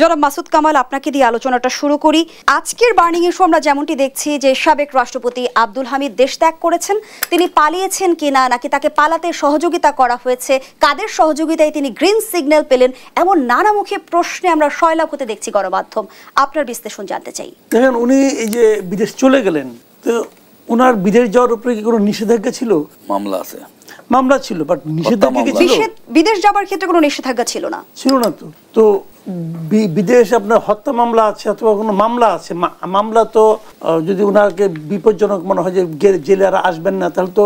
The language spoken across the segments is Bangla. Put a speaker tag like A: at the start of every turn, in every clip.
A: জনাব মাসুদ কামাল, আপনাকে দিয়ে আলোচনাটা শুরু করি। আজকের বার্নিং ইস্যু আমরা যেমনটি দেখছি যে সাবেক রাষ্ট্রপতি আব্দুল হামিদ দেশ ত্যাগ করেছেন, তিনি পালিয়েছেন কিনা নাকি তাকে পালাতে সহযোগিতা করা হয়েছে, কাদের সহযোগিতায় তিনি গ্রিন সিগন্যাল পেলেন, এমন নানামুখী প্রশ্নে আমরা সয়লাভ হতে দেখছি গণমাধ্যম। আপনার বিশ্লেষণ জানতে চাই।
B: দেখেন, উনি এই যে বিদেশ চলে গেলেন, তো ওনার বিদেশ যাওয়ার উপরে কি কোনো নিষেধাজ্ঞা ছিল?
C: মামলা আছে,
B: মামলা ছিল, বাট নিষেধাজ্ঞা কি ছিল?
A: বিদেশ যাবার ক্ষেত্রে কোনো নিষেধাজ্ঞা ছিল না।
B: তো বিদেশ আপনার হত্যা মামলা আছে অথবা কোনো মামলা আছে, মামলা তো যদি ওনাকে বিপজ্জনক মনে হয় যে জেলে আর আসবেন না, তাহলে তো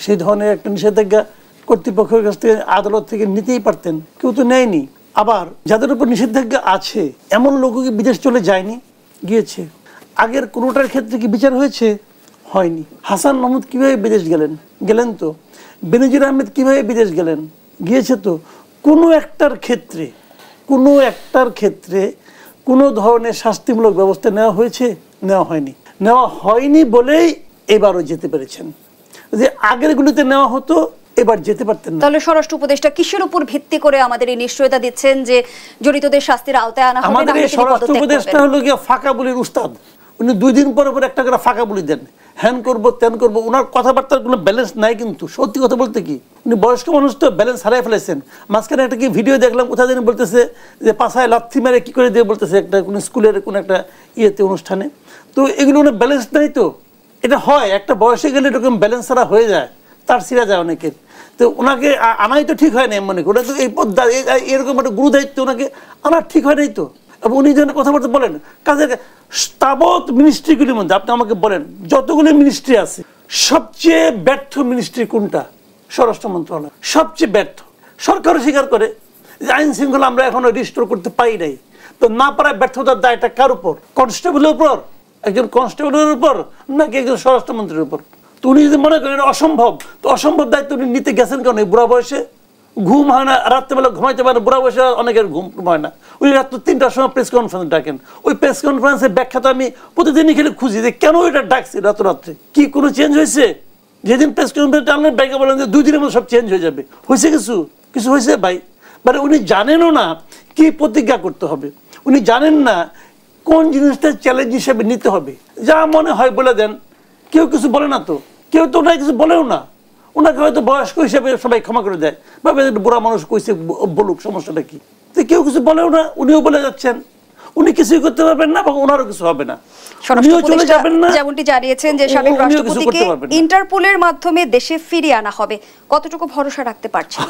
B: সেই ধরনের একটা নিষেধাজ্ঞা কর্তৃপক্ষের কাছ থেকে আদালত থেকে নিতেই পারতেন, কেউ তো নেয়নি। আবার যাদের উপর নিষেধাজ্ঞা আছে এমন লোকও কি বিদেশ চলে যায়নি? গিয়েছে। আগের কোনোটার ক্ষেত্রে কি বিচার হয়েছে? হয়নি। হাসান মাহমুদ কিভাবে বিদেশ গেলেন তো। বেনজির আহমেদ কিভাবে বিদেশ গিয়েছে তো। কোনো একটার ক্ষেত্রে কোনো ধরনের শাস্তিমূলক ব্যবস্থা নেওয়া হয়েছে? নেওয়া হয়নি বলেই এবারও যেতে পেরেছেন। যে আগেরগুলিতে নেওয়া হতো এবার যেতে পারতেন না।
A: তাহলে স্বরাষ্ট্র উপদেষ্টা কিসের উপর ভিত্তি করে আমাদের এই নিশ্চয়তা দিচ্ছেন যে জড়িতদের শাস্তির আওতায় আনা হবে?
B: আমাদের এই স্বরাষ্ট্র উপদেষ্টা হলো গিয়ে ফাঁকা বলির উস্তাদ। উনি 2 দিন পরে একটা করে ফাঁকা বলি দেন, হ্যান করবো ত্যান করবো। ওনার কথাবার্তার কোনো ব্যালেন্স নাই, কিন্তু সত্যি কথা বলতে কি উনি বয়স্ক মানুষ তো ব্যালেন্স হারাই ফেলেছেন। মাঝখানে একটা কি ভিডিও দেখলাম, কোথায় যেন বলতেছে যে পাছায় লাথি মেরে কি করে দিয়ে বলতেছে একটা কোনো স্কুলের কোনো একটা অনুষ্ঠানে। তো এগুলো ওনার ব্যালেন্স নাই। তো এটা হয়, একটা বয়সে গেলে এরকম ব্যালেন্স ছাড়া হয়ে যায়, তার ছিঁড়া যায় অনেকের। তো ওনাকে আনাই তো ঠিক হয় না, মনে করি তো এই এরকম একটা গুরু দায়িত্ব ওনাকে আনার ঠিক হয় নাই তো। এবং উনি যেন কথাবার্তা বলেন, কাজের তাবৎ মিনিস্ট্রিগুলির মধ্যে আপনি আমাকে বলেন যতগুলি মিনিস্ট্রি আছে সবচেয়ে ব্যর্থ মিনিস্ট্রি কোনটা? স্বরাষ্ট্র মন্ত্রণালয় সবচেয়ে ব্যর্থ। সরকারও স্বীকার করে যে আইন শৃঙ্খলা আমরা এখনো রিস্টোর করতে পারি নাই। তো না পারার ব্যর্থতার দায়টা কার উপর? কনস্টেবলের উপর, একজন কনস্টেবলের উপর, নাকি একজন স্বরাষ্ট্রমন্ত্রীর উপর? তো উনি যদি মনে করেন অসম্ভব, তো অসম্ভব দায়িত্ব উনি নিতে গেছেন কেন? বুড়া বয়সে ঘুম হয় না, রাত্রেবেলা ঘুমাইতে পারে, বুড়া বয়সে অনেকের ঘুম হয় না। উনি রাত্র 3টার সময় প্রেস কনফারেন্স ডাকেন। ওই প্রেস কনফারেন্সের ব্যাখ্যা তো আমি প্রতিদিনই খেলে খুঁজি যে কেন এটা ডাকছি রাত্রে। কি কোনো চেঞ্জ হয়েছে? যেদিন প্রেস কনফারেন্স ডাকলেন ব্যাখ্যা বলেন যে 2 দিনের মধ্যে সব চেঞ্জ হয়ে যাবে। হয়েছে কিছু হয়েছে ভাই? মানে উনি জানেনও না কি প্রতিজ্ঞা করতে হবে, উনি জানেন না কোন জিনিসটা চ্যালেঞ্জ হিসেবে নিতে হবে। যা মনে হয় বলে দেন, কেউ কিছু বলে না তো, কেউ তো ওনাকে কিছু বলেও না। ওনাকে হয়তো বয়স্ক হিসেবে সবাই ক্ষমা করে দেয়, বা বুড়া মানুষ কইছে বলুক, সমস্যাটা কি? তো কেউ কিছু বলেও না, উনিও বলে যাচ্ছেন। উনি কিছুই করতে পারবেন না এবং ওনারও কিছু হবে না।
A: যেমনটি জানিয়েছেন যে সাবেক রাষ্ট্রপতিকে ইন্টারপোলের মাধ্যমে দেশে ফিরিয়ে আনা হবে, কতটুকু ভরসা রাখতে পারছেন?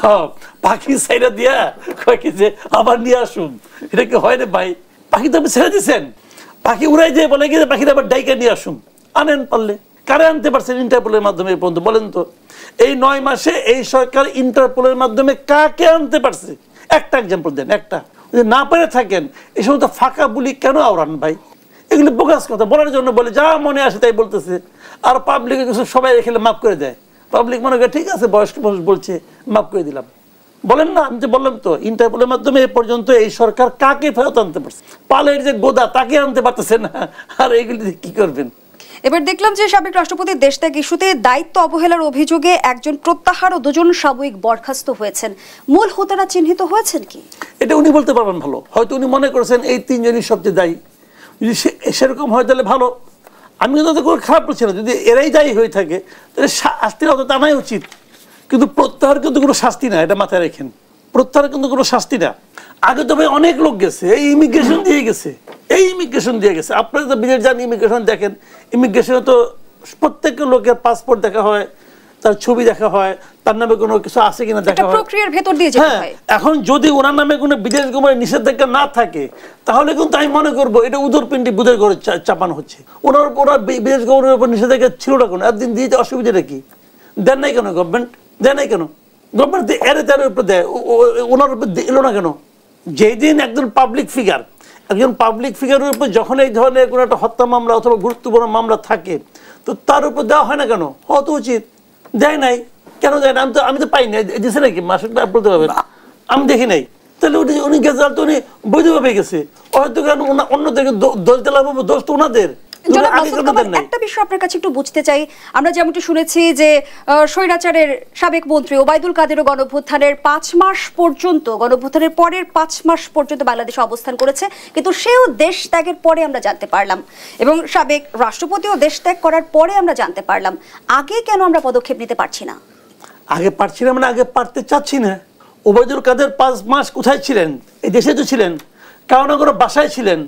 B: পাখি সাইরা দিয়া কয় কি যে আবার নিয়ে আসুন, এটা কি হয় রে ভাই? পাখি তো আপনি ছেড়ে দিচ্ছেন, পাখি উড়াই দিয়ে বলে কি পাখিটা আবার ডাইকা নিয়ে আসুন। আনেন পারলে। কারে আনতে পারছেন ইন্টারপোলের মাধ্যমে পর্যন্ত বলেন তো? এই 9 মাসে এই সরকার ইন্টারপোলের মাধ্যমে কাকে আনতে পারছে? একটা এক্সাম্পল দেন, একটা। যদি না পেরে থাকেন এই সমস্ত ফাঁকা বুলি কেন আওড়ান ভাই? এগুলো বোগাস কথা বলার জন্য বলে, যা মনে আসে তাই বলতেছে। আর পাবলিকের কিছু সবাই রেখে মাফ করে দেয়। পাবলিক মনে করে ঠিক আছে, বয়স্ক মানুষ বলছে মাফ করে দিলাম। বলেন না, আমি তো বললাম তো ইন্টারপোলের মাধ্যমে এ পর্যন্ত এই সরকার কাকে ফেরত আনতে পারছে? পালের যে গোদা তাকে আনতে পারতেছে না, আর এগুলি কি করবেন?
A: এবার দেখলাম যে সাবেক রাষ্ট্রপতির দেশ ত্যাগ ইস্যুতে দায়িত্ব অবহেলার অভিযোগে একজন প্রত্যাহার ও 2 জন সাময়িক বরখাস্ত হয়েছেন। মূল হোতারা চিহ্নিত হয়েছেন কি?
B: এটা উনি বলতে পারবেন ভালো। হয়তো উনি মনে করেছেন এই 3 জনই সবচেয়ে দায়ী। যদি সেরকম হয় তাহলে ভালো। আমি কিন্তু কোনো খারাপ করছি না। যদি এরাই দায়ী হয়ে থাকে তাহলে শাস্তির আওতায় আনাই উচিত। কিন্তু প্রত্যাহার কিন্তু কোনো শাস্তি না, এটা মাথায় রাখেন। প্রত্যাহার কিন্তু কোনো শাস্তি না। আগে তো ভাই অনেক লোক গেছে, এই ইমিগ্রেশন দিয়ে গেছে। আপনারা তো বিদেশ যান, ইমিগ্রেশন দেখেন, ইমিগ্রেশনে তো প্রত্যেকটা লোকের পাসপোর্ট দেখা হয়, তার ছবি দেখা হয়, তার নামে কোনো কিছু আছে কিনা দেখা হয়,
A: প্রক্রিয়ার ভেতর দিয়ে যেতে হয়।
B: এখন যদি ওনার নামে কোনো বিদেশ গমনের নিষেধাজ্ঞা না থাকে তাহলে কিন্তু আমি মনে করবো এটা উদরপিণ্ডি বুধের ঘরে চাপানো হচ্ছে। ওনার বিদেশ গমনের উপর নিষেধাজ্ঞা ছিল না কোনো, একদিন দিতে অসুবিধাটা কি? দেন নাই কেন গভর্নমেন্ট? দেয় নাই কেন গভর্নমেন্ট? এর উপর দেয়, ওনার উপর এলো না কেন? যেই দিন একজন পাবলিক ফিগারের উপর যখন এই ধরনের কোনো একটা হত্যা মামলা অথবা গুরুত্বপূর্ণ মামলা থাকে, তো তার উপর দেওয়া হয় না কেন? হওয়া তো উচিত। দেয় নাই কেন? দেয় না? আমি তো পাই নাই। দিছে নাকি? মাসুকটা বলতে পারবেন, আমি দেখি নাই। তাহলে উনি গেছে, তো উনি বৈধভাবে গেছে। হয়তো কারণ অন্য থেকে দোষ দিলাম, দোষ তো ওনাদের।
A: একটা বিষয় আপনার কাছে একটু বুঝতে চাই, আমরা যেমনটি শুনেছি যে স্বৈরাচারের সাবেক মন্ত্রী ওবায়দুল কাদেরও গণঅভ্যুত্থানের 5 মাস পর্যন্ত, গণঅভ্যুত্থানের পরের 5 মাস পর্যন্ত বাংলাদেশে অবস্থান করেছে, কিন্তু সেও দেশ ত্যাগের পরে আমরা জানতে পারলাম, এবং সাবেক রাষ্ট্রপতিও দেশ ত্যাগ করার পরে আমরা জানতে পারলাম। আগে কেন আমরা পদক্ষেপ নিতে পারছি না?
B: আগে পারছি না মানে আগে পারতে চাচ্ছি না। ওবায়দুল কাদের 5 মাস কোথায় ছিলেন? এই দেশে তো ছিলেন, কারণ কোনো বাসায় ছিলেন।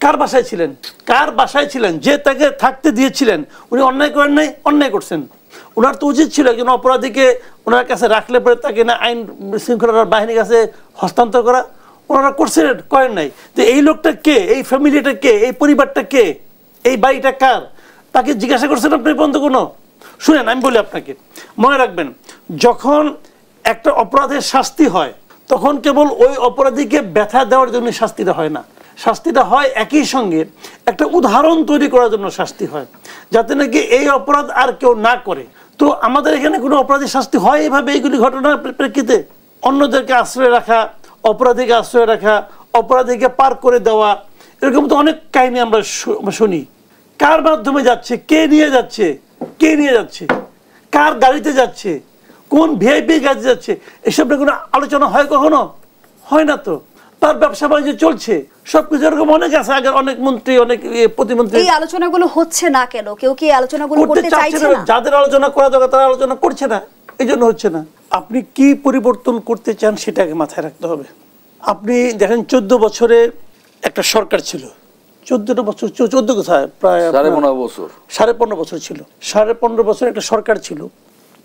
B: কার বাসায় ছিলেন? কার বাসায় ছিলেন? যে তাকে থাকতে দিয়েছিলেন উনি অন্যায় করেন নাই? অন্যায় করছেন। ওনার তো উচিত ছিল একজন অপরাধীকে ওনার কাছে রাখলে পরে তাকে না আইন শৃঙ্খলার বাহিনীর কাছে হস্তান্তর করা। ওনারা করছেন? করেন নাই। তো এই লোকটা কে? এই ফ্যামিলিটা কে? এই পরিবারটা কে? এই বাড়িটা কার? তাকে জিজ্ঞাসা করছেন আপনি পর্যন্ত কোনো? শুনেন, আমি বলি আপনাকে, মনে রাখবেন, যখন একটা অপরাধের শাস্তি হয় তখন কেবল ওই অপরাধীকে ব্যথা দেওয়ার জন্য শাস্তিটা হয় না, শাস্তিটা হয় একই সঙ্গে একটা উদাহরণ তৈরি করার জন্য শাস্তি হয়, যাতে নাকি এই অপরাধ আর কেউ না করে। তো আমাদের এখানে কোনো অপরাধী শাস্তি হয় এভাবে এইগুলি ঘটনার প্রেক্ষিতে? অন্যদেরকে আশ্রয় রাখা, অপরাধীকে আশ্রয় রাখা, অপরাধীকে পার করে দেওয়া, এরকম তো অনেক কাহিনী আমরা শুনি। কার মাধ্যমে যাচ্ছে? কে নিয়ে যাচ্ছে? কে নিয়ে যাচ্ছে? কার গাড়িতে যাচ্ছে? কোন ভিআইপি গাড়িতে যাচ্ছে? এসব নিয়ে কোনো আলোচনা হয় কখনো? হয় না তো। তার ব্যবসা বাণিজ্য চলছে, সবকিছু এরকম অনেক আছে। আগের অনেক মন্ত্রী, অনেক প্রতিমন্ত্রী।
A: এই আলোচনাগুলো হচ্ছে না কেন? কেউ কি আলোচনাগুলো করতে চাইছে না?
B: যাদের আলোচনা করা দরকার তারা আলোচনা করছে না, এই জন্য হচ্ছে না। আপনি কি পরিবর্তন করতে চান সেটাকে মাথায় রাখতে হবে। আপনি দেখেন 14 বছরে একটা সরকার ছিল। 14টা বছর, 14 কোথায়, প্রায়
C: 15.5 বছর,
B: 15.5 বছর ছিল। 15.5 বছর একটা সরকার ছিল।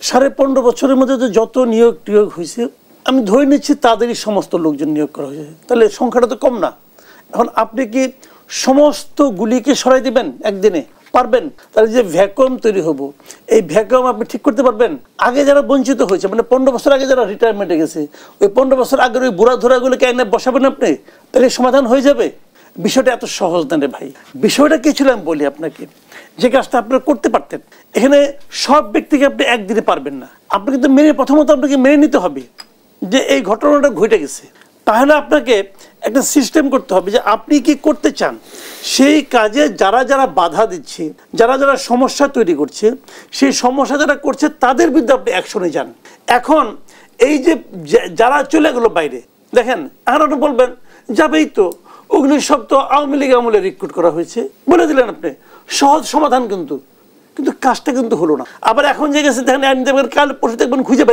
B: 15.5 বছরের মধ্যে যত নিয়োগ হয়েছে, আমি ধরে নিচ্ছি তাদেরই সমস্ত লোকজন নিয়োগ করা হয়েছে। তাহলে সংখ্যাটা তো কম না। এখন আপনি কি সমস্ত গুলিকে সরাই দিবেন একদিনে? পারবেন? তাহলে যে ভ্যাকুয়াম তৈরি হবো, এই ভ্যাকুয়াম আপনি ঠিক করতে পারবেন? আগে যারা বঞ্চিত হয়েছে, মানে 15 বছর আগে যারা রিটায়ারমেন্টে গেছে, ওই 15 বছর আগের ওই বুড়া ধরাগুলোকে এনে বসাবেন আপনি, তাহলে সমাধান হয়ে যাবে? বিষয়টা এত সহজ না রে ভাই। বিষয়টা কি ছিল আমি বলি আপনাকে, যে কাজটা আপনারা করতে পারতেন। এখানে সব ব্যক্তিকে আপনি একদিনে পারবেন না। আপনি কিন্তু প্রথমত আপনাকে মেনে নিতে হবে যে এই ঘটনাটা ঘটে গেছে। তাহলে আপনাকে একটা সিস্টেম করতে হবে যে আপনি কি করতে চান। সেই কাজে যারা যারা বাধা দিচ্ছে, যারা যারা সমস্যা তৈরি করছে, সেই সমস্যা যারা করছে তাদের বিরুদ্ধে আপনি অ্যাকশনে যান। এখন এই যে যারা চলে গেলো বাইরে, দেখেন এখন আপনি বলবেন যাবেই তো, ওগুলি সব তো আওয়ামী লীগ আমলে রিক্রুট করা হয়েছে, বলে দিলেন আপনি। সহজ সমাধান, কিন্তু কাজটা কিন্তু হলো না। আবার এখন যে গেছে দেখেন, কাল পরশু দেখবেন খুঁজে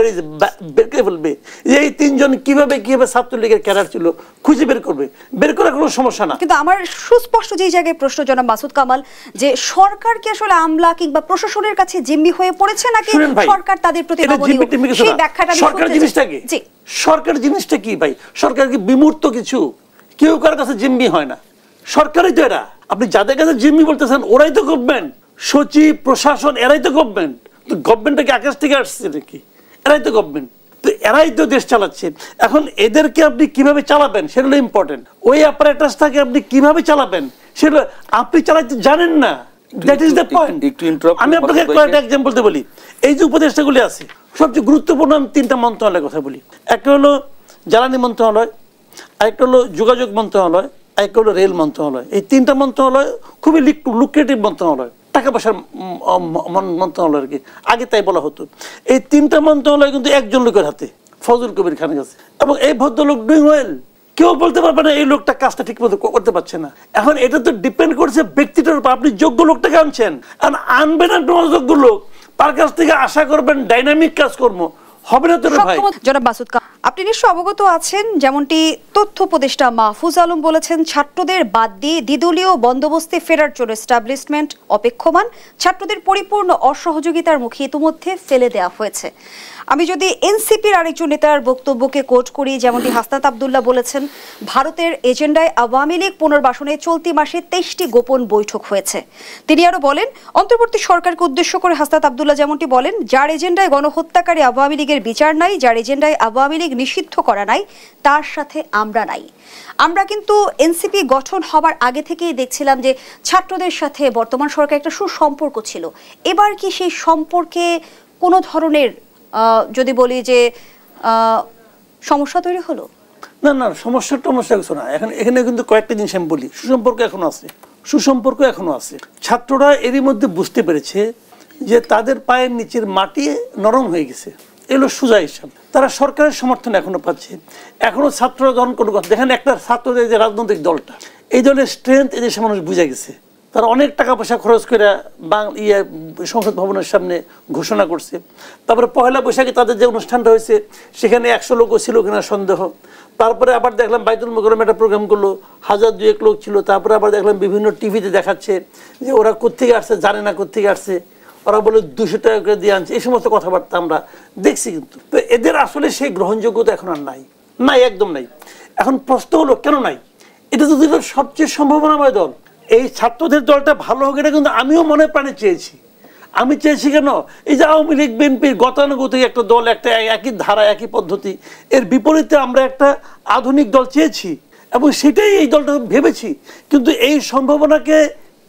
B: বের করে ফেলবে যে এই 3 জন কিভাবে ছাত্রলীগের ক্যাডার ছিল, খুঁজে বের করবে। বের করার কোনো সমস্যা না।
A: কিন্তু আমার সুস্পষ্ট যেই জায়গায় প্রশ্ন, জনাব মাসুদ কামাল, যে সরকার কি আসলে আমলা কিংবা প্রশাসনের কাছে জিম্মি হয়ে পড়েছে, নাকি সরকার তাদের প্রতি নমনীয়? সেই ব্যাখ্যাটা
B: সরকার জিনিসটা কি? জি, সরকার জিনিসটা কি ভাই? সরকার কি বিমূর্ত কিছু? কেউ কার কাছে জিম্মি হয় না। সরকারই তো এরা। আপনি যাদের কাছে জিম্মি বলতেছেন ওরাই তো গভর্নমেন্ট। সচিব, প্রশাসন, এরাই তো গভর্নমেন্ট। তো গভর্নমেন্টটা কি আকাশ থেকে আসছে নাকি? এরাই তো গভর্নমেন্ট। তো এরাই তো দেশ চালাচ্ছে। এখন এদেরকে আপনি কিভাবে চালাবেন সেটা হলো ইম্পর্টেন্ট। ওই অ্যাপারেটাসটাকে আপনি কিভাবে চালাবেন সেটা আপনি চালাতে জানেন না। That is the point. আমি আপনাকে কয়েকটা এক্সাম্পল দিয়ে বলি। এই যে উপদেষ্টাগুলি আছে, সবচেয়ে গুরুত্বপূর্ণ আমি 3টা মন্ত্রণালয়ের কথা বলি। একটা হলো জ্বালানি মন্ত্রণালয়, আরেকটা হলো যোগাযোগ মন্ত্রণালয়, আরেকটা হলো রেল মন্ত্রণালয়। এই 3টা মন্ত্রণালয় খুবই লুক্রেটিভ মন্ত্রণালয়, টাকা পয়সার মন্ত্রণালয় আর কি, আগে তাই বলা হতো। এই 3টা মন্ত্রণালয় কিন্তু একজন লোকের হাতে, ফজল কবির খানের কাছে। এবং এই ভদ্রলোক ডুইং ওয়েল, কেউ বলতে পারবে না এই লোকটা কাজটা ঠিক মতো করতে পারছে না। এখন এটা তো ডিপেন্ড করছে ব্যক্তিটার উপর। আপনি যোগ্য লোকটাকে আনছেন, আর আনবেন না অযোগ্য লোক, তার কাছ থেকে আশা করবেন ডাইনামিক কাজকর্ম হবে না তো ভাই।
A: জনাব মাসুদ, আপনি নিশ্চয় অবগত আছেন, যেমনটি তথ্য উপদেষ্টা মাহফুজ আলম বলেছেন, ছাত্রদের বাদ দিয়ে দ্বিদলীয় বন্দোবস্তে ফেরার জন্য এস্টাবলিশমেন্ট অপেক্ষমান, ছাত্রদের পরিপূর্ণ অসহযোগিতার মুখে ইতিমধ্যে ফেলে দেওয়া হয়েছে। আমি যদি এনসিপির আরেকজন নেতার বক্তব্যকে কোট করি, যেমনটি হাসনাত আব্দুল্লাহ বলেছেন, ভারতের এজেন্ডায় আওয়ামী লীগ পুনর্বাসনে চলতি মাসে 23টি গোপন বৈঠক হয়েছে। তিনি আরো বলেন, অন্তর্বর্তী সরকারকে উদ্দেশ্য করে হাসনাত আব্দুল্লাহ যেমনটি বলেন, যার এজেন্ডায় গণহত্যাকারী আওয়ামী লীগের বিচার নাই, যার এজেন্ডায় আওয়ামী লীগ নিষিদ্ধ করা নাই, তার সাথে আমরা নাই। আমরা কিন্তু এনসিপি গঠন হবার আগে থেকেই দেখছিলাম যে ছাত্রদের সাথে বর্তমান সরকার একটা সুসম্পর্ক ছিল। এবার কি সেই সম্পর্কে কোনো ধরনের যদি বলি যে সমস্যা তৈরি হলো?
B: না না, সমস্যা কিছু না। এখানে কিন্তু কয়েকটা জিনিস আমি বলি। সুসম্পর্ক এখন আছে, সুসম্পর্ক এখনো আছে। ছাত্ররা এরই মধ্যে বুঝতে পেরেছে যে তাদের পায়ের নিচের মাটি নরম হয়ে গেছে, এগুলো সোজা হিসাব। তারা সরকারের সমর্থন এখনো পাচ্ছে। এখনো ছাত্ররা যখন কোনো কথা দেখেন, একটা ছাত্রদের যে রাজনৈতিক দলটা, এই দলের স্ট্রেংথ এদেশে মানুষ বুঝে গেছে। তারা অনেক টাকা পয়সা খরচ করে সংসদ ভবনের সামনে ঘোষণা করছে। তারপরে পয়লা বৈশাখে তাদের যে অনুষ্ঠানটা হয়েছে সেখানে 100 লোকও ছিল কিনা সন্দেহ। তারপরে আবার দেখলাম বাইতুল মোকাররমে একটা প্রোগ্রাম করলো, 1000-2 লোক ছিল। তারপরে আবার দেখলাম বিভিন্ন টিভিতে দেখাচ্ছে যে ওরা কোত্থেকে আসছে, জানে না কোত্থেকে আসছে, ওরা বলে 200 টাকা করে দিয়ে আনছে। এই সমস্ত কথাবার্তা আমরা দেখছি। কিন্তু তো এদের আসলে সেই গ্রহণযোগ্যতা এখন আর নাই, একদম নাই। এখন প্রশ্ন হলো কেন নাই? এটা তো সবচেয়ে সম্ভাবনাময় দল। এই ছাত্রদের দলটা ভালো হোক, এটা কিন্তু আমিও মনে প্রাণে চেয়েছি। আমি চেয়েছি কেন, এই যে আওয়ামী লীগ বিএনপির গতানুগতিক একটা দল, একটা একই ধারা একই পদ্ধতি, এর বিপরীতে আমরা একটা আধুনিক দল চেয়েছি এবং সেটাই এই দলটা ভেবেছি। কিন্তু এই সম্ভাবনাকে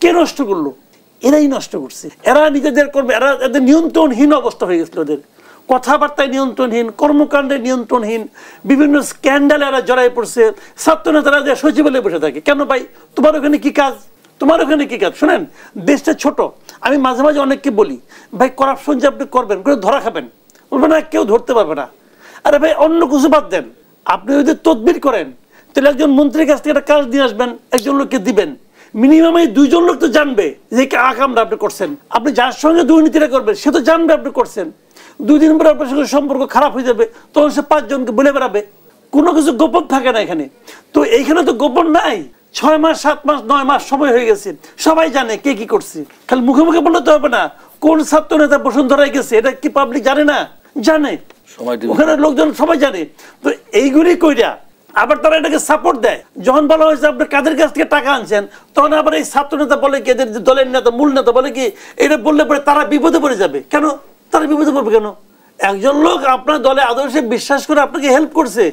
B: কে নষ্ট করলো? এরাই নষ্ট করছে। এরা নিজেদের করবে, এরা এদের নিয়ন্ত্রণহীন অবস্থা হয়ে গেছিল। ওদের কথাবার্তায় নিয়ন্ত্রণহীন, কর্মকাণ্ডে নিয়ন্ত্রণহীন, বিভিন্ন স্ক্যান্ডালে এরা জড়াই পড়ছে। ছাত্র নেতারা যে সচিবালয়ে বসে থাকে, কেন ভাই তোমার ওখানে কি কাজ, তোমার ওখানে কি কাজ? শোনেন, দেশটা ছোট। আমি মাঝে মাঝে অনেককে বলি, ভাই করাপশন যে আপনি করবেন, করে ধরা খাবেন, বলবেন না কেউ ধরতে পারবে না। আরে ভাই অন্য কিছু বাদ দেন, আপনি যদি তদবির করেন তাহলে একজন মন্ত্রীর কাছ থেকে একটা কাজ নিয়ে আসবেন, একজন লোককে দিবেন। মিনিমাম এই 2 জন লোক তো জানবে যে কামটা আপনি করছেন। আপনি যার সঙ্গে দুর্নীতিটা করবেন সে তো জানবে আপনি করছেন। 2 দিন পরে আপনার সঙ্গে সম্পর্ক খারাপ হয়ে যাবে, তখন সে 5 জনকে বলে বেড়াবে। কোনো কিছু গোপন থাকে না এখানে। তো এইখানে তো গোপন নাই। 6 মাস 7 মাস 9 মাস সময় হয়ে গেছে, সবাই জানে কে কি করছে। খালি মুখে মুখে বললে তো হবে না। কোন ছাত্র নেতা বসুন্ধরায় গেছে এটা কি পাবলিক জানে না? জানে, ওখানে লোকজন সবাই জানে। তো এইগুলি কইরা আবার তারা এটাকে সাপোর্ট দেয়। যখন বলা হয়েছে আপনি কাদের কাছ থেকে টাকা আনছেন, তখন আবার এই ছাত্র নেতা বলে কি, এদের দলের নেতা মূল নেতা বলে কি, এটা বললে পরে তারা বিপদে পড়ে যাবে। কেন তারা বিপদে পড়বে? কেন একজন লোক আপনার দলে আদর্শে বিশ্বাস করে আপনাকে হেল্প করছে,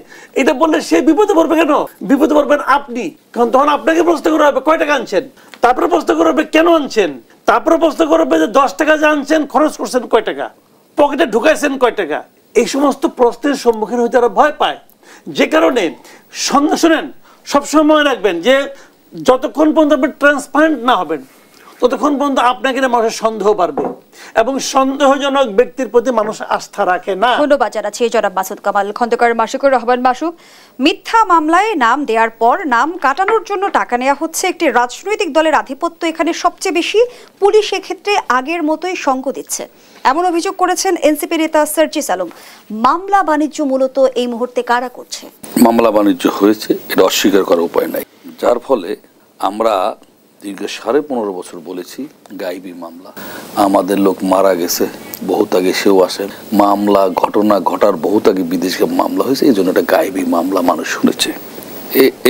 B: এটা বললে সে বিপদে পড়বে কেন? বিপদে পড়বেন আপনি। কারণ তখন আপনাকে প্রশ্ন করা হবে কয় টাকা আনছেন, তারপরে প্রশ্ন করা হবে কেন আনছেন, তারপরে প্রশ্ন করা হবে যে 10 টাকা যে আনছেন খরচ করছেন কয় টাকা, পকেটে ঢুকাইছেন কয় টাকা। এই সমস্ত প্রশ্নের সম্মুখীন হইতে তারা ভয় পায়। যে কারণে শোনেন, সবসময় মনে রাখবেন যে যতক্ষণ পর্যন্ত আপনি ট্রান্সপারেন্ট না হবেন ততক্ষণ পর্যন্ত আপনাকে মানুষের সন্দেহ বাড়বে এবং সন্দেহজনক ব্যক্তির প্রতি মানুষ আস্থা রাখে না।
A: ধন্যবাদ জানাচ্ছি জনাব মাসুদ কামাল খন্দকার। মাসুকুর রহমান মাসুক, মিথ্যা মামলায় নাম দেওয়ার পর নাম কাটানোর জন্য টাকা নেওয়া হচ্ছে, একটি রাজনৈতিক দলের আধিপত্য এখানে সবচেয়ে বেশি, পুলিশ এক্ষেত্রে আগের মতোই সঙ্গ দিচ্ছে, এমন অভিযোগ করেছেন এনসিপি নেতা সার্জিস আলম। মামলা বাণিজ্য মূলত এই মুহূর্তে কারা করছে?
C: মামলা বাণিজ্য হয়েছে, এটা অস্বীকার করার উপায় নাই। যার ফলে আমরা দীর্ঘ 15.5 বছর বলেছি গাইবি মামলা, আমাদের লোক মারা গেছে, বহুত আগে সেও আসেন, মামলা ঘটনা ঘটার বহুত আগে বিদেশে মামলা হয়েছে, এই জন্য এটা গাইবি মামলা মানুষ শুনেছে।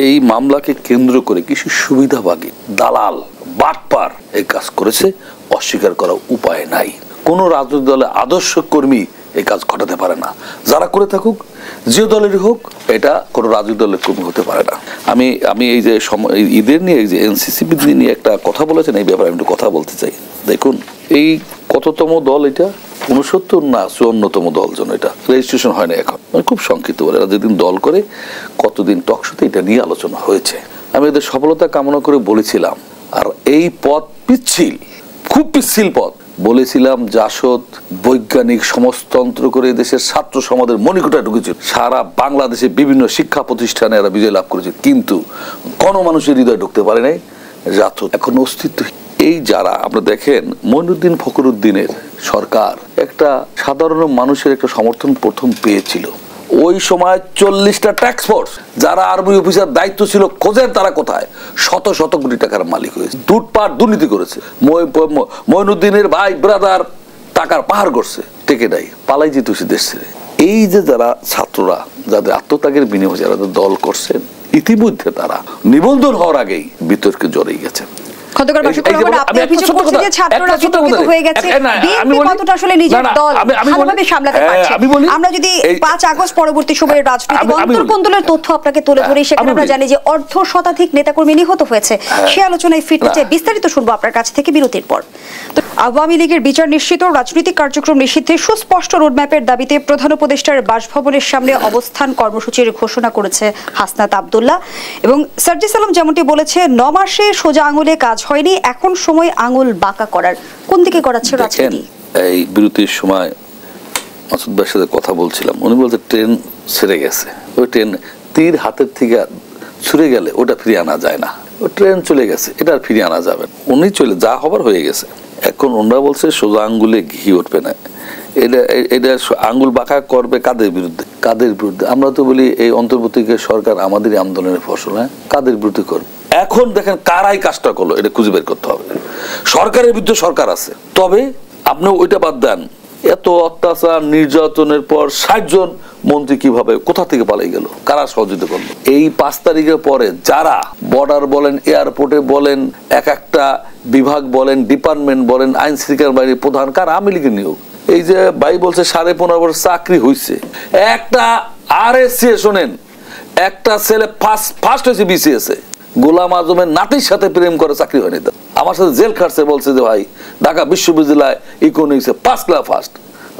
C: এই মামলাকে কেন্দ্র করে কিছু সুবিধাভাগী দালাল বাটপার এই কাজ করেছে, অস্বীকার করার উপায় নাই। কোন রাজনৈতিক দলের আদর্শ কর্মী এই কাজ ঘটাতে পারে না, যারা করে থাকুক যে দলেরই হোক, এটা কোনো রাজনৈতিক দলের কর্মী হতে পারে না। আমি এই যে ঈদের নিয়ে, এই যে এনসিসিপি নিয়ে একটা কথা বলেছেন, এই ব্যাপারে আমি একটু কথা বলতে চাই। দেখুন, এই কততম দল এটা? 69 না 54তম দল যেন, এটা রেজিস্ট্রেশন হয় না এখন, খুব সংক্ষিপ্ত বলে। এরা যেদিন দল করে কতদিন টকশোতে এটা নিয়ে আলোচনা হয়েছে। আমি এদের সফলতা কামনা করে বলেছিলাম, আর এই পথ পিচ্ছিল, খুব পিচ্ছিল পথ। বলেছিলাম জাসদ বৈজ্ঞানিক সমাজতন্ত্র করে দেশের ছাত্র সমাজের মণিকোটা ঢুকেছিল, সারা বাংলাদেশে বিভিন্ন শিক্ষা প্রতিষ্ঠানে এরা বিজয় লাভ করেছে, কিন্তু গণমানুষের হৃদয় ঢুকতে পারে নাই। জাসদ এখন অস্তিত্ব। এই যারা আপনারা দেখেন, মঈনুদ্দিন ফখরুদ্দিনের সরকার একটা সাধারণ মানুষের একটা সমর্থন প্রথম পেয়েছিল। ওই সময় 40টা ট্যাক্স ফোর্স, যারা আর্মি অফিসার দায়িত্ব ছিল খোঁজের তারা কোথায়, শত শত কোটি টাকার মালিক হয়েছে, লুটপাট দুর্নীতি করেছে। মঈনুদ্দিনের ভাই ব্রাদার টাকার পাহাড় করছে, টেকে নাই, পালাই যেতে দেশ ছেড়ে। এই যে যারা ছাত্ররা, যাদের আত্মত্যাগের বিনিময়ে যারা দল করছেন, ইতিমধ্যে তারা নিবন্ধন হওয়ার আগেই বিতর্কে জড়িয়ে গেছেন।
A: আমরা যদি 5 আগস্ট পরবর্তী সময়ে রাজনৈতিক অন্তর্কোন্দলের তথ্য আপনাকে তুলে ধরি, সেখানে আমরা জানি যে 1/2 শতাধিক নেতাকর্মী নিহত হয়েছে। সে আলোচনায় ফিরতে চাই, বিস্তারিত শুনবো আপনার কাছ থেকে বিরতির পর। আওয়ামী লীগের বিচার নিশ্চিত, রাজনৈতিক কার্যক্রম নিষিদ্ধে সুস্পষ্ট রোডম্যাপের দাবিতে প্রধান উপদেষ্টার বাসভবনের সামনে অবস্থান কর্মসূচির ঘোষণা করেছে হাসনাত আব্দুল্লাহ। এবং সার্জিস আলম যেমনটি বলেছে, 9 মাসে সোজা আঙুলে কাজ হয়নি, এখন সময় আঙুল বাঁকা করার। কোন দিকে গড়াচ্ছে রাজনীতি?
C: এই বিরতির সময় মাসুদ ভাইয়ের সাথে কথা বলছিলাম, উনি বলতে ট্রেন ছেড়ে গেছে, ওই ট্রেন তীর হাতের থেকে ছুড়ে গেলে ওটা ফিরিয়ে আনা যায় না, ও ট্রেন চলে গেছে, এটা আর ফিরিয়ে আনা যাবে না, উনি চলে যা হবার হয়ে গেছে। এখন ওনারা বলছে সোজা আঙ্গুলে ঘি উঠবে না, এটা আঙ্গুল বাঁকা করবে কাদের বিরুদ্ধে? কাদের বিরুদ্ধে? আমরা তো বলি এই অন্তর্বর্তীকালীন সরকার আমাদেরই আন্দোলনের ফসল, হ্যাঁ, কাদের বিরুদ্ধে করবে? এখন দেখেন কারাই কাজটা করলো, এটা খুঁজে বের করতে হবে। সরকারের বিরুদ্ধে সরকার আছে, তবে আপনি ওইটা বাদ দেন, এত অত্যাচার নির্যাতনের পর ৬০ জন মন্ত্রী কিভাবে কোথা থেকে পালিয়ে গেল, কারা সহযোগিতা করলো? এই ৫ তারিখের পরে যারা বর্ডার বলেন, এয়ারপোর্টে বলেন, এক একটা বিভাগ বলেন, ডিপার্টমেন্ট বলেন, আইন শৃঙ্খলা বাহিনীর প্রধান, কারা? আওয়ামী লীগের নিয়োগ। এই যে ভাই বলছে 15.5 বছর চাকরি হয়েছে, একটা RSC শোনেন, একটা ছেলে ফার্স্ট হয়েছে BCS এ, গোলাম আজমের নাতির সাথে প্রেম করে চাকরি হয়নি। আমার সাথে জেল খাটছে, বলছে যে ভাই ঢাকা বিশ্ববিদ্যালয় ইকোনমিক্সে 1st ক্লাস ফার্স্ট,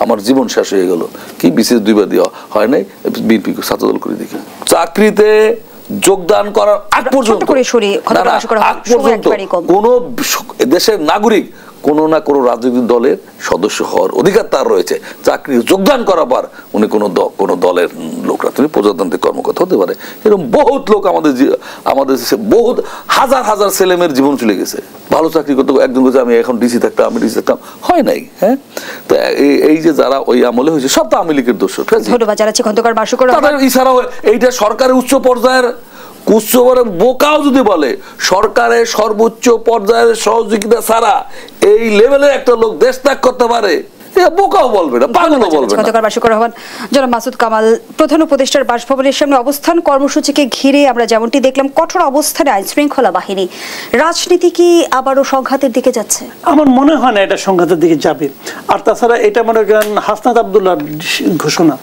C: আমার জীবন শেষ হয়ে গেল। কি BCS 2বার দেওয়া হয় নাই, বিএনপি ছাত্রদল করে দেখি। চাকরিতে যোগদান করার আগ পর্যন্ত কোন দেশের নাগরিক কোন না কোন রাজনৈতিক দলের সদস্য হওয়ার অধিকার তার রয়েছে। চাকরি যোগদান করার পর উনি কোন দলের লোকরা, তুমি প্রজাতান্ত্রিক কর্মকর্তা হতে পারে। এরকম বহুত লোক আমাদের বহুত হাজার ছেলে মেয়ের জীবন চলে গেছে। ভালো চাকরি করতে, একজন বলছে আমি এখন ডিসি থাকতাম, আমি ডিসি থাকতাম, হয় নাই। হ্যাঁ, তো এই যে যারা ওই আমলে হয়েছে সব তো আওয়ামী লীগের দোষ। এছাড়াও এইটা সরকারের উচ্চ পর্যায়ের বোকাও যদি বলে সরকারের সর্বোচ্চ পর্যায়ের সহযোগিতা ছাড়া এই লেভেলের একটা লোক দেশ ত্যাগ করতে পারে, বোকাও বলবে না, পাগলও বলবে না।
A: জনাব মাসুদ কামাল, প্রধান উপদেষ্টার বাসভবনের সামনে অবস্থান কর্মসূচিকে ঘিরে আমরা যেমনটি দেখলাম কঠোর অবস্থানে আইন শৃঙ্খলা বাহিনী, রাজনীতি কি আবারও সংঘাতের দিকে যাচ্ছে?
B: আমার মনে হয় না এটা সংঘাতের দিকে যাবে। আর তাছাড়া এটা মনে করেন হাসনাত আব্দুল্লাহর ঘোষণা,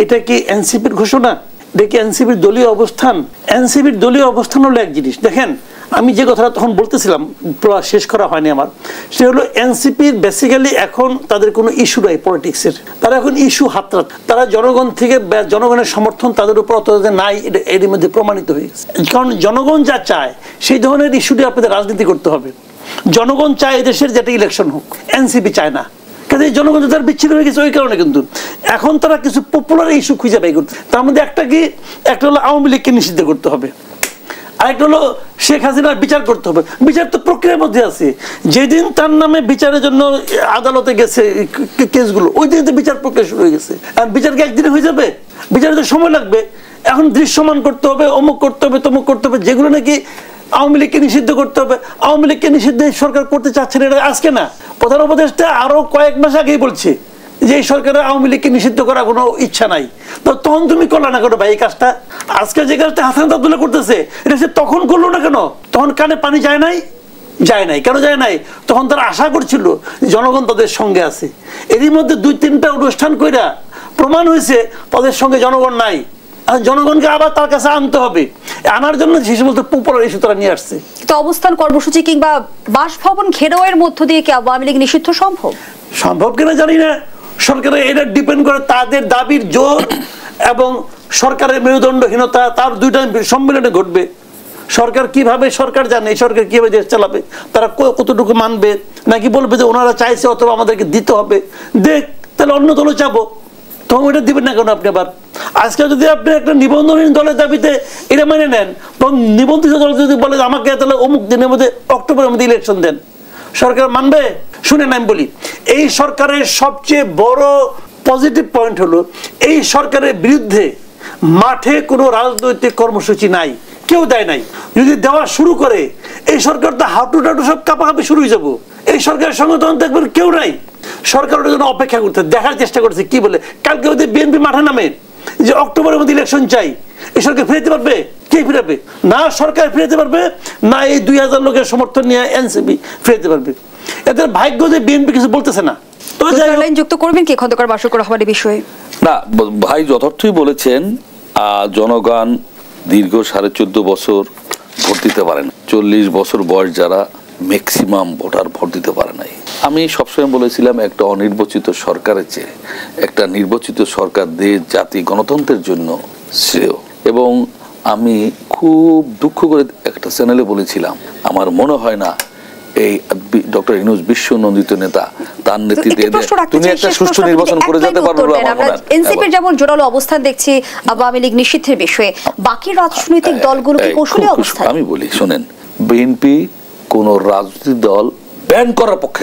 B: এটা কি এনসিপির ঘোষণা? দেখি এনসিপির দলীয় অবস্থান, এনসিপির দলীয় অবস্থান হলো এক জিনিস। দেখেন আমি যে কথাটা তখন বলতেছিলাম, শেষ করা হয়নি আমার, সে হলো এনসিপির বেসিক্যালি এখন তাদের কোনো ইস্যু নাই পলিটিক্সের, তারা এখন ইস্যু হাতরাত, তারা জনগণ থেকে জনগণের সমর্থন তাদের উপর অত নাই, এর মধ্যে প্রমাণিত হয়ে গেছে। কারণ জনগণ যা চায় সেই ধরনের ইস্যুটি আপনাদের রাজনীতি করতে হবে। জনগণ চায় এদেশের যেটা ইলেকশন হোক, এনসিপি চায় না। কাজে জনগণ তার বিচ্ছিন্ন হয়ে গেছে ওই কারণে। কিন্তু এখন তারা কিছু পপুলার ইস্যু খুঁজে বাই করতে, তার মধ্যে একটা হলো আওয়ামী লীগকে নিষিদ্ধ করতে হবে, আরেকটা হলো শেখ হাসিনার বিচার করতে হবে। বিচার তো প্রক্রিয়ার মধ্যে আছে, যেদিন তার নামে বিচারের জন্য আদালতে গেছে কেসগুলো, ওই দিন বিচার প্রক্রিয়া শুরু হয়ে গেছে। আর বিচার কি একদিনে হয়ে যাবে? বিচারে তো সময় লাগবে। এখন দৃশ্যমান করতে হবে, অমুক করতে হবে, তমুক করতে হবে, যেগুলো নাকি আওয়ামী লীগকে নিষিদ্ধ করতে হবে। আওয়ামী লীগকে নিষিদ্ধ সরকার করতে চাচ্ছে না, এটা আজকে না, প্রধান উপদেষ্টা আরো কয়েক মাস আগেই বলছে যে এই সরকারের আওয়ামী লীগকে নিষিদ্ধ করার কোনো ইচ্ছা নাই। তো তখন তুমি করলা না কেন ভাই এই কাজটা? আজকে যে কাজটা হাসান আব্দুল্লাহ করতেছে এটা সে তখন করলো না কেন? তখন কানে পানি যায় নাই? যায় নাই। কেন যায় নাই? তখন তারা আশা করছিল জনগণ তাদের সঙ্গে আছে। এরই মধ্যে 2-3টা অনুষ্ঠান কইরা প্রমাণ হয়েছে তাদের সঙ্গে জনগণ নাই। জনগণকে আবার তার কাছে আনতে হবে, আনার জন্য যে সমস্ত পপুলার ইস্যু তারা নিয়ে আসছে।
A: তো অবস্থান কর্মসূচি কিংবা বাসভবন ঘেরাওয়ের মধ্য দিয়ে কি আওয়ামী লীগ নিষিদ্ধ সম্ভব
B: কিনা জানি না। সরকারের এটা ডিপেন্ড করে তাদের দাবির জোর এবং সরকারের মেরুদণ্ডহীনতা, তার দুইটা সম্মেলনে ঘটবে। সরকার কিভাবে, সরকার জানে সরকার কিভাবে দেশ চালাবে, তারা কতটুকু মানবে, নাকি বলবে যে ওনারা চাইছে অথবা আমাদেরকে দিতে হবে, দেখ তাহলে অন্য দলে যাবো, তখন ওইটা দিবেন না কেন আপনি? আবার আজকে যদি আপনি একটা নিবন্ধনহীন দলের দাবিতে এটা মেনে নেন, তখন নিবন্ধিত দল যদি বলে আমাকে তাহলে অমুক দিনের মধ্যে অক্টোবরের মধ্যে ইলেকশন দেন, সরকার মানবে? শুনে আমি বলি, এই সরকারের সবচেয়ে বড় পজিটিভ পয়েন্ট হলো এই সরকারের বিরুদ্ধে মাঠে কোনো রাজনৈতিক কর্মসূচি নাই, কেউ দেয় নাই। যদি দেওয়া শুরু করে এই সরকার তো হাঁটু টাটু সব কাঁপাকাঁপি শুরু হয়ে যাবো। এই সরকারের সঙ্গে তখন দেখবেন কেউ নাই। সরকার ওটার জন্য অপেক্ষা করতে, দেখার চেষ্টা করছে কি বলে। কালকে ওদের বিএনপি মাঠে নামে যে অক্টোবরের মধ্যে ইলেকশন চাই, এই সরকার ফিরাতে পারবে? কে ফিরাবে? না সরকার ফিরাতে পারবে, না এই 2000 লোকের সমর্থন নিয়ে এনসিপি ফিরাতে পারবে। এদের ভাগ্য যে বিএনপি কিছু বলতেছে না। তো
A: যুক্ত করবেন কি খন্দকার বাসুর রহমানের বিষয়ে?
C: না ভাই যথার্থই বলেছেন, জনগণ দীর্ঘ 14.5 বছর ভোট দিতে পারেন, 40 বছর বয়স যারা ম্যাক্সিমাম ভোটার ভোট দিতে পারে নাই। আমি সবসময় বলেছিলাম একটা অনির্বাচিত সরকারের চেয়ে একটা নির্বাচিত সরকার দেশ জাতি গণতন্ত্রের জন্য শ্রেয়। এবং আমি খুব দুঃখ করে একটা চ্যানেলে বলেছিলাম, আমার মনে হয় না এই ডক্টর ইউনূস বিশ্ব নন্দিত নেতা, তার নেতৃত্বে
A: একটু প্রশ্ন রাখতে
C: তুমি
A: চাই,
C: একটা
A: শেষ
C: সুষ্ঠু
A: প্রশ্ন
C: নির্বাচন
A: যদি
C: করে
A: এক
C: যেতে
A: লাইনে
C: পারবে
A: উত্তর
C: বলে
A: দেন।
C: আমার মনে
A: আমরা
C: হয়।
A: এনসিপির যেমন জোরালো অবস্থান দেখছি আওয়ামী লীগ নিষিদ্ধের বিষয়ে, বাকি রাজনৈতিক দলগুলো কি কৌশলী অবস্থান?
C: আমি বলি শোনেন, বিএনপি কোন রাজনৈতিক দল ব্যান করার পক্ষে